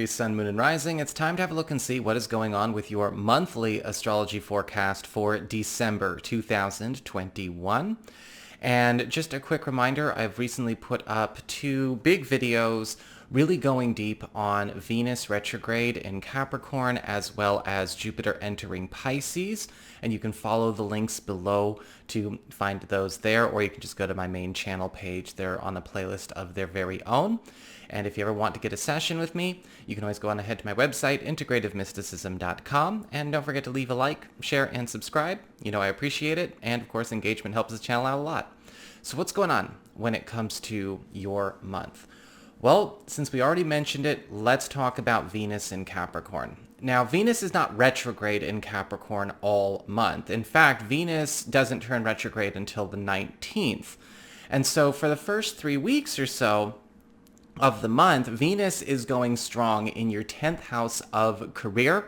Aries, Sun, Moon, and Rising, it's time to have a look and see what is going on with your monthly astrology forecast for December 2021. And just a quick reminder, I've recently put up 2 big videos really going deep on Venus retrograde in Capricorn as well as Jupiter entering Pisces. And you can follow the links below to find those there, or you can just go to my main channel page. They're on a playlist of their very own. And if you ever want to get a session with me, you can always go on ahead to my website, integrativemysticism.com. And don't forget to leave a like, share, and subscribe. You know I appreciate it. And of course, engagement helps the channel out a lot. So what's going on when it comes to your month? Well, since we already mentioned it, let's talk about Venus in Capricorn. Now, Venus is not retrograde in Capricorn all month. In fact, Venus doesn't turn retrograde until the 19th. And so for the first 3 weeks or so of the month, Venus is going strong in your 10th house of career,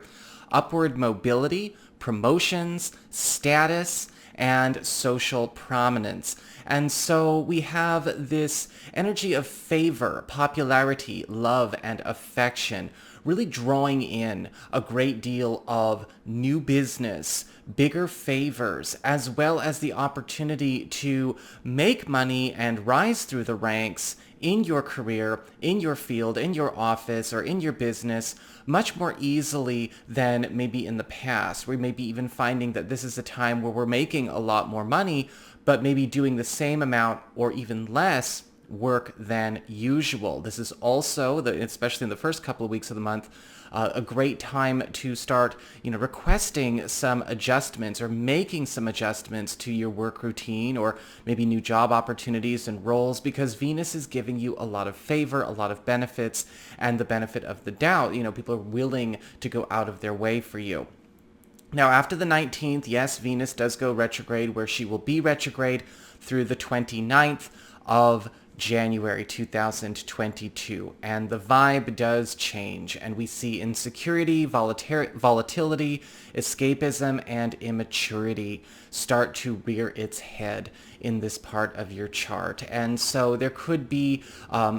upward mobility, promotions, status, and social prominence. And so we have this energy of favor, popularity, love, and affection, really drawing in a great deal of new business, bigger favors, as well as the opportunity to make money and rise through the ranks in your career, in your field, in your office, or in your business much more easily than maybe in the past. We may be even finding that this is a time where we're making a lot more money, but maybe doing the same amount or even less work than usual. This is also, especially in the first couple of weeks of the month, a great time to start, requesting some adjustments or making some adjustments to your work routine or maybe new job opportunities and roles, because Venus is giving you a lot of favor, a lot of benefits, and the benefit of the doubt. People are willing to go out of their way for you. Now, after the 19th, yes, Venus does go retrograde, where she will be retrograde through the 29th of January 2022, and the vibe does change, and we see insecurity, volatility, escapism, and immaturity start to rear its head in this part of your chart. And so there could be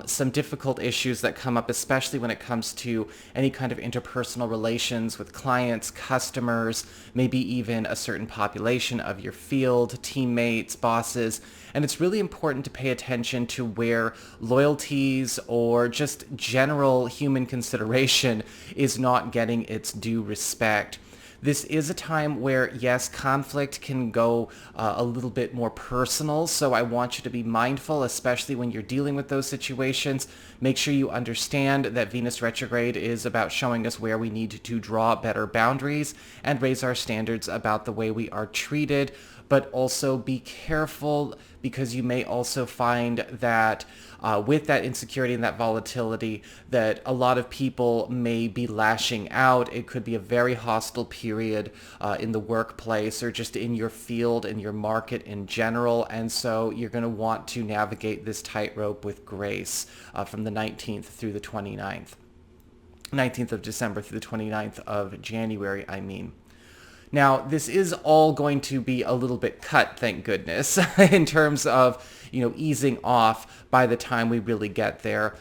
some difficult issues that come up, especially when it comes to any kind of interpersonal relations with clients, customers, maybe even a certain population of your field, teammates, bosses. And it's really important to pay attention to where loyalties or just general human consideration is not getting its due respect. This is a time where, yes, conflict can go a little bit more personal, so I want you to be mindful, especially when you're dealing with those situations. Make sure you understand that Venus retrograde is about showing us where we need to draw better boundaries and raise our standards about the way we are treated, but also be careful, because you may also find that with that insecurity and that volatility, that a lot of people may be lashing out. It could be a very hostile period in the workplace or just in your field and your market in general. And so you're going to want to navigate this tightrope with grace from the 19th through the 29th. 19th of December through the 29th of January, I mean. Now, this is all going to be a little bit cut, thank goodness, in terms of, easing off by the time we really get there.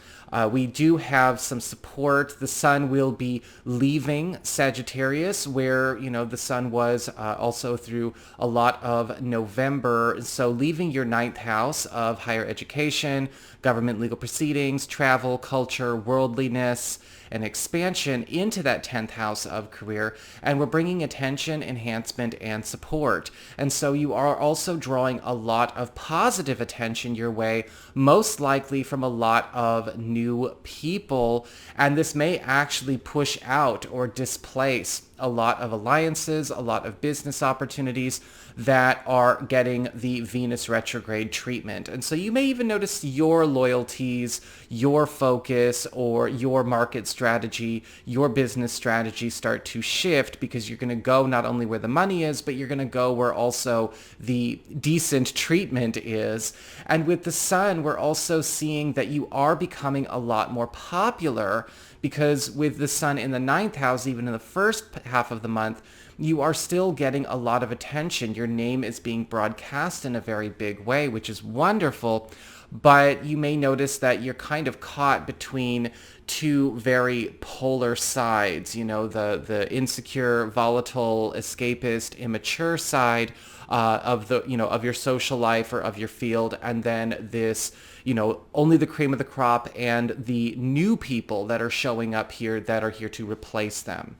We do have some support. The sun will be leaving Sagittarius, where, the sun was also through a lot of November. So leaving your 9th house of higher education, government legal proceedings, travel, culture, worldliness, and expansion into that 10th house of career, and we're bringing attention, enhancement, and support. And so you are also drawing a lot of positive attention your way, most likely from a lot of new people, and this may actually push out or displace a lot of alliances, a lot of business opportunities that are getting the Venus retrograde treatment. And so you may even notice your loyalties, your focus, or your market strategy, your business strategy start to shift, because you're going to go not only where the money is, but you're going to go where also the decent treatment is. And with the sun, we're also seeing that you are becoming a lot more popular, because with the sun in the 9th house, even in the first half of the month, you are still getting a lot of attention. Your name is being broadcast in a very big way, which is wonderful. but you may notice that you're kind of caught between two very polar sides, the insecure, volatile, escapist, immature side of your social life or of your field, and then this, only the cream of the crop and the new people that are showing up here that are here to replace them.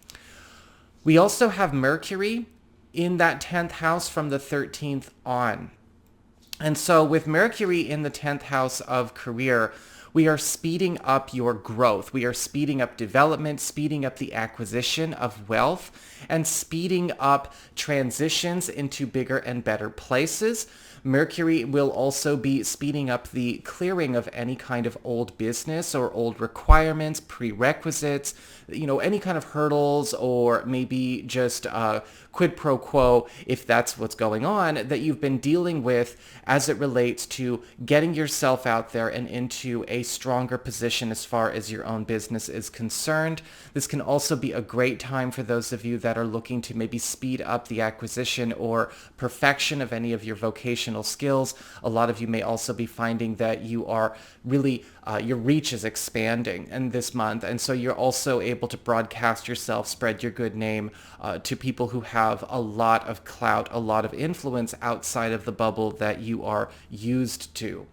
We also have Mercury in that 10th house from the 13th on. And so with Mercury in the 10th house of career, we are speeding up your growth. We are speeding up development, speeding up the acquisition of wealth, and speeding up transitions into bigger and better places. Mercury will also be speeding up the clearing of any kind of old business or old requirements, prerequisites, any kind of hurdles, or maybe just quid pro quo, if that's what's going on, that you've been dealing with as it relates to getting yourself out there and into a stronger position as far as your own business is concerned. This can also be a great time for those of you that are looking to maybe speed up the acquisition or perfection of any of your vocational skills. A lot of you may also be finding that you are really, your reach is expanding in this month, and so you're also able to broadcast yourself, spread your good name to people who have a lot of clout, a lot of influence outside of the bubble that you are used to.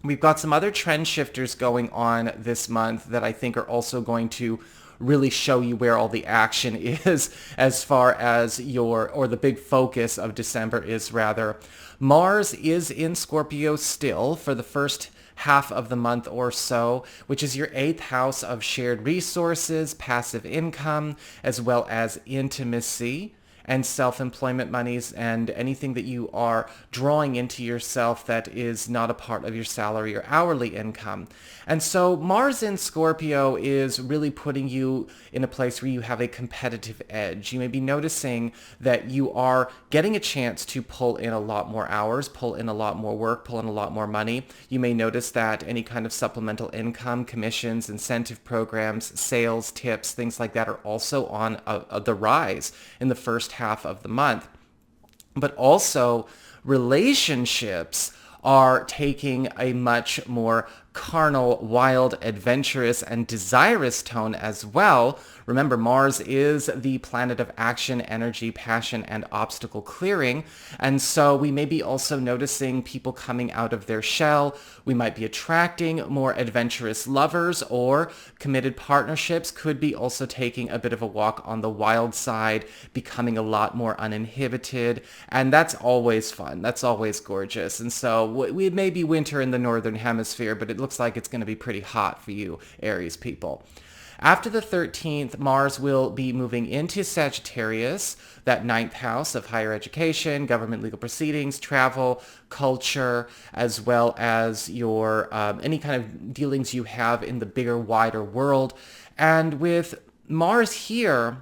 We've got some other trend shifters going on this month that I think are also going to really show you where all the action is as far as the big focus of December is rather. Mars is in Scorpio still for the first half of the month or so, which is your 8th house of shared resources, passive income, as well as intimacy and self-employment monies and anything that you are drawing into yourself that is not a part of your salary or hourly income. And so Mars in Scorpio is really putting you in a place where you have a competitive edge. You may be noticing that you are getting a chance to pull in a lot more hours, pull in a lot more work, pull in a lot more money. You may notice that any kind of supplemental income, commissions, incentive programs, sales, tips, things like that are also on the rise in the first half of the month. But also relationships are taking a much more carnal, wild, adventurous, and desirous tone as well. Remember, Mars is the planet of action, energy, passion, and obstacle clearing. And so we may be also noticing people coming out of their shell. We might be attracting more adventurous lovers, or committed partnerships could be also taking a bit of a walk on the wild side, becoming a lot more uninhibited. And that's always fun. That's always gorgeous. And so it may be winter in the northern hemisphere, but it looks like it's going to be pretty hot for you, Aries people. After the 13th, Mars will be moving into Sagittarius, that 9th house of higher education, government legal proceedings, travel, culture, as well as your any kind of dealings you have in the bigger, wider world. And with Mars here,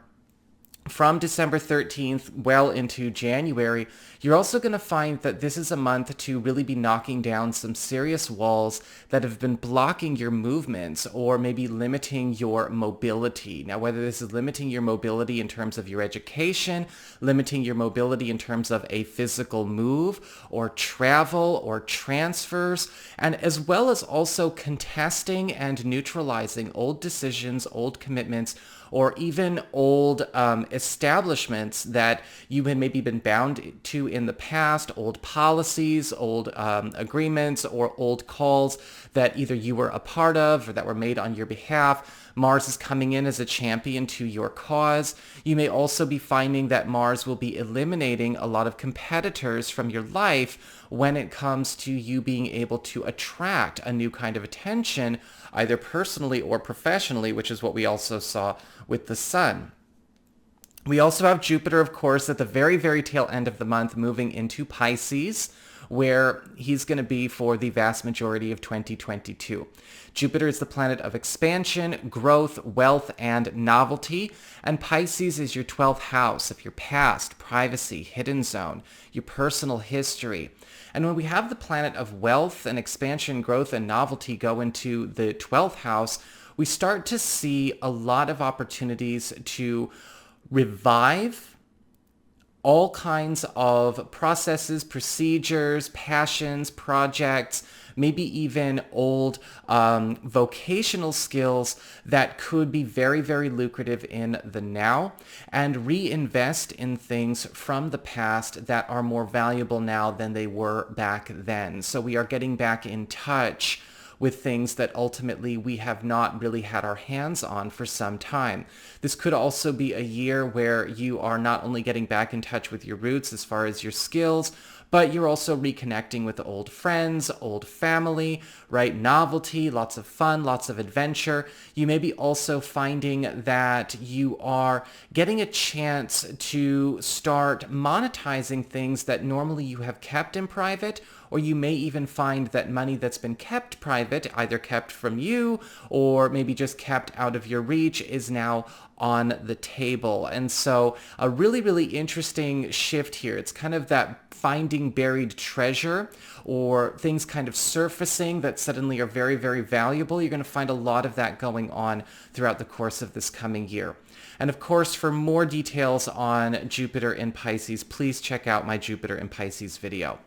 from December 13th well into January, you're also going to find that this is a month to really be knocking down some serious walls that have been blocking your movements or maybe limiting your mobility. Now, whether this is limiting your mobility in terms of your education, limiting your mobility in terms of a physical move or travel or transfers, and as well as also contesting and neutralizing old decisions, old commitments, or even old establishments that you had maybe been bound to in the past, old policies, old agreements, or old calls that either you were a part of or that were made on your behalf. Mars is coming in as a champion to your cause. You may also be finding that Mars will be eliminating a lot of competitors from your life when it comes to you being able to attract a new kind of attention, either personally or professionally, which is what we also saw with the Sun. We also have Jupiter, of course, at the very, very tail end of the month moving into Pisces, where he's going to be for the vast majority of 2022. Jupiter is the planet of expansion, growth, wealth, and novelty, and Pisces is your 12th house of your past, privacy, hidden zone, your personal history. And when we have the planet of wealth and expansion, growth, and novelty go into the 12th house, we start to see a lot of opportunities to revive all kinds of processes, procedures, passions, projects maybe even old vocational skills that could be very, very lucrative in the now, and reinvest in things from the past that are more valuable now than they were back then. So we are getting back in touch with things that ultimately we have not really had our hands on for some time. This could also be a year where you are not only getting back in touch with your roots as far as your skills, but you're also reconnecting with old friends, old family, right? Novelty, lots of fun, lots of adventure. You may be also finding that you are getting a chance to start monetizing things that normally you have kept in private, or you may even find that money that's been kept private, either kept from you or maybe just kept out of your reach, is now on the table. And so a really, really interesting shift here. It's kind of that finding buried treasure, or things kind of surfacing that suddenly are very, very valuable. You're going to find a lot of that going on throughout the course of this coming year. And of course, for more details on Jupiter in Pisces, please check out my Jupiter in Pisces video.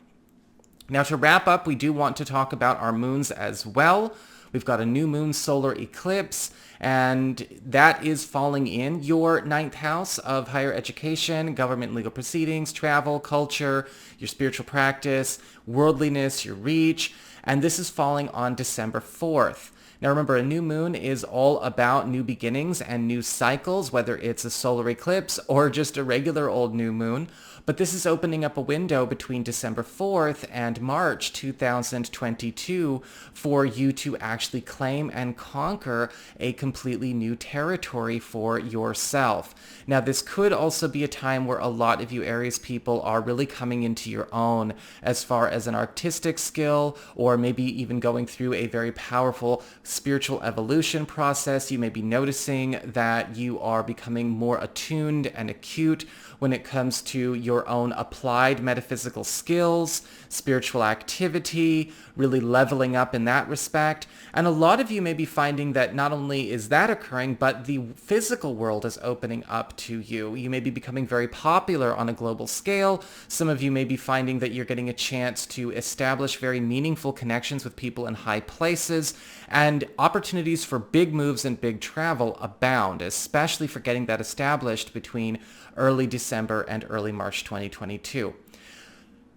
Now, to wrap up, we do want to talk about our moons as well. We've got a new moon solar eclipse, and that is falling in your 9th house of higher education, government legal proceedings, travel, culture, your spiritual practice, worldliness, your reach, and this is falling on December 4th. Now remember, a new moon is all about new beginnings and new cycles, whether it's a solar eclipse or just a regular old new moon. But this is opening up a window between December 4th and March 2022 for you to actually claim and conquer a completely new territory for yourself. Now, this could also be a time where a lot of you Aries people are really coming into your own as far as an artistic skill, or maybe even going through a very powerful spiritual evolution process. You may be noticing that you are becoming more attuned and acute when it comes to your own applied metaphysical skills, spiritual activity, really leveling up in that respect. And a lot of you may be finding that not only is that occurring, but the physical world is opening up to you. You may be becoming very popular on a global scale. Some of you may be finding that you're getting a chance to establish very meaningful connections with people in high places, and opportunities for big moves and big travel abound, especially for getting that established between early December and early March 2022.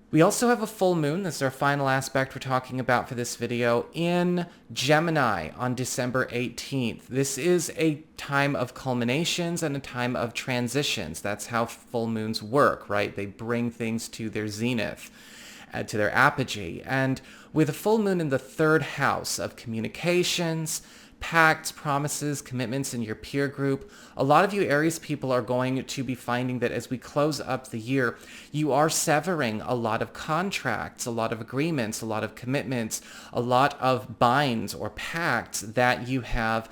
We also have a full moon, this is our final aspect we're talking about for this video, in Gemini on December 18th. This is a time of culminations and a time of transitions. That's how full moons work, right? They bring things to their zenith, to their apogee. And with a full moon in the 3rd house of communications, pacts, promises, commitments in your peer group, a lot of you Aries people are going to be finding that as we close up the year, you are severing a lot of contracts, a lot of agreements, a lot of commitments, a lot of binds or pacts that you have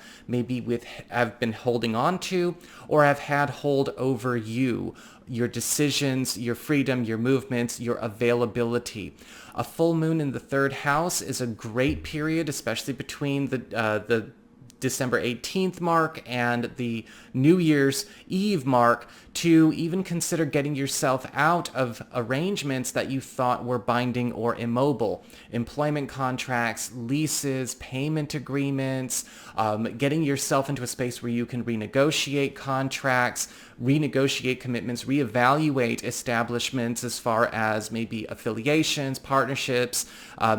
have been holding on to, or have had hold over you, your decisions, your freedom, your movements, your availability. A full moon in the 3rd house is a great period, especially between the December 18th mark and the New Year's Eve mark, to even consider getting yourself out of arrangements that you thought were binding or immobile. Employment contracts, leases, payment agreements, getting yourself into a space where you can renegotiate contracts, renegotiate commitments, reevaluate establishments as far as maybe affiliations, partnerships,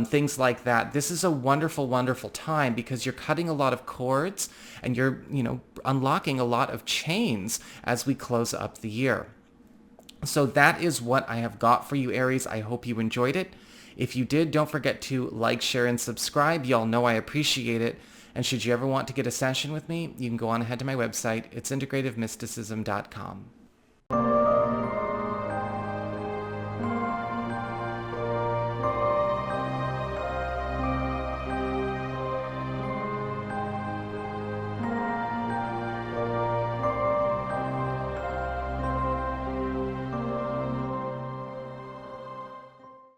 things like that. This is a wonderful, wonderful time because you're cutting a lot of cords and you're, unlocking a lot of chains as we close up the year. So that is what I have got for you, Aries. I hope you enjoyed it. If you did, don't forget to like, share, and subscribe. Y'all know I appreciate it. And should you ever want to get a session with me, you can go on ahead to my website. It's integrativemysticism.com.